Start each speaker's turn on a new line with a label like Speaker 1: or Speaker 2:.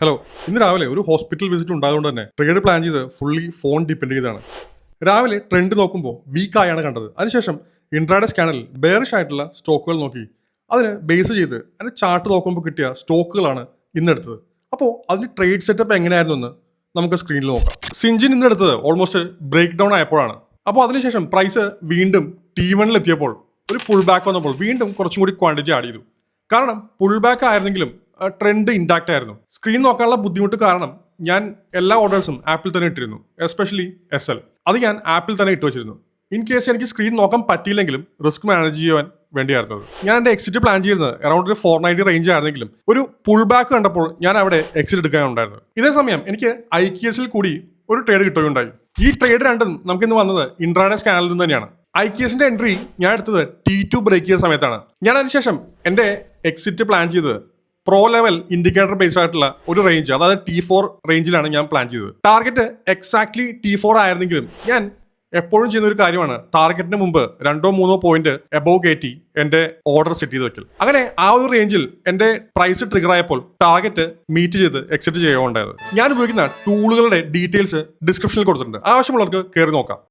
Speaker 1: Hello, ഇന്ന് രാവിലെ ഒരു ഹോസ്പിറ്റൽ വിസിറ്റ് ഉണ്ടായതുകൊണ്ട് തന്നെ ട്രേഡ് പ്ലാൻ ചെയ്ത് ഫുള്ളി ഫോൺ ഡിപ്പെൻഡ് ചെയ്താണ്. രാവിലെ ട്രെൻഡ് നോക്കുമ്പോൾ വീക്കായാണ് കണ്ടത്. അതിനുശേഷം ഇൻട്രാഡേ സ്കാനറിൽ ബെയറിഷ് ആയിട്ടുള്ള സ്റ്റോക്കുകൾ നോക്കി അതിന് ബേസ് ചെയ്ത് അതിന്റെ ചാർട്ട് നോക്കുമ്പോൾ കിട്ടിയ സ്റ്റോക്കുകളാണ് ഇന്നെടുത്തത്. അപ്പോൾ അതിന് ട്രേഡ് സെറ്റപ്പ് എങ്ങനെയായിരുന്നു എന്ന് നമുക്ക് സ്ക്രീനിൽ നോക്കാം. സിഞ്ചിൻ ഇന്നെടുത്തത് ഓൾമോസ്റ്റ് ബ്രേക്ക് ഡൗൺ ആയപ്പോഴാണ്. അപ്പോൾ അതിനുശേഷം പ്രൈസ് വീണ്ടും T1 എത്തിയപ്പോൾ ഒരു പുൾ ബാക്ക് വന്നപ്പോൾ വീണ്ടും കുറച്ചും കൂടി ക്വാണ്ടിറ്റി ആഡ് ചെയ്തു. കാരണം പുൾ ബാക്ക് ആയിരുന്നെങ്കിലും ട്രെൻഡ് ഇൻടാക്റ്റ് ആയിരുന്നു. സ്ക്രീൻ നോക്കാനുള്ള ബുദ്ധിമുട്ട് കാരണം ഞാൻ എല്ലാ ഓർഡേഴ്സും ആപ്പിൽ തന്നെ ഇട്ടിരുന്നു, എസ്പെഷ്യലി SL. അത് ഞാൻ ആപ്പിൽ തന്നെ ഇട്ട് വെച്ചിരുന്നു. ഇൻ കേസ് എനിക്ക് സ്ക്രീൻ നോക്കാൻ പറ്റിയില്ലെങ്കിലും റിസ്ക് മാനേജ് ചെയ്യാൻ വേണ്ടിയായിരുന്നു. ഞാൻ എൻ്റെ എക്സിറ്റ് പ്ലാൻ ചെയ്യുന്നത് അറൌണ്ട് ഒരു 490 റേഞ്ച് ആയിരുന്നെങ്കിലും ഒരു പുൾ ബാക്ക് കണ്ടപ്പോൾ ഞാൻ അവിടെ എക്സിറ്റ് എടുക്കാനുണ്ടായിരുന്നു. ഇതേ സമയം എനിക്ക് IKSൽ കൂടി ഒരു ട്രേഡ് കിട്ടുകയുണ്ടായി. ഈ ട്രേഡ് രണ്ടും നമുക്കിന്ന് വന്നത് ഇൻട്രാഡേ സ്കാനറിൽ നിന്ന് തന്നെയാണ്. IKSന്റെ എൻട്രി ഞാൻ എടുത്തത് T2 ബ്രേക്ക് ചെയ്ത സമയത്താണ്. ഞാൻ അതിനുശേഷം എൻ്റെ എക്സിറ്റ് പ്ലാൻ ചെയ്തത് പ്രോ ലെവൽ ഇൻഡിക്കേറ്റർ ബേസ് ആയിട്ടുള്ള ഒരു റേഞ്ച്, അതായത് T4 റേഞ്ചിലാണ് ഞാൻ പ്ലാൻ ചെയ്തത്. ടാർഗറ്റ് എക്സാക്ട്ലി T4 ആയിരുന്നെങ്കിലും ഞാൻ എപ്പോഴും ചെയ്യുന്ന ഒരു കാര്യമാണ് ടാർഗറ്റിന് മുമ്പ് 2-3 പോയിന്റ് എബോവ് കയറ്റി എന്റെ ഓർഡർ സെറ്റ് ചെയ്ത് വെക്കൽ. അങ്ങനെ ആ ഒരു റേഞ്ചിൽ എന്റെ പ്രൈസ് ട്രിഗർ ആയപ്പോൾ ടാർഗറ്റ് മീറ്റ് ചെയ്ത് എക്സിറ്റ് ചെയ്യുകയുണ്ടായത്. ഞാൻ ഉപയോഗിക്കുന്ന ടൂളുകളുടെ ഡീറ്റെയിൽസ് ഡിസ്ക്രിപ്ഷനിൽ കൊടുത്തിട്ടുണ്ട്, ആവശ്യമുള്ളവർക്ക് കയറി നോക്കാം.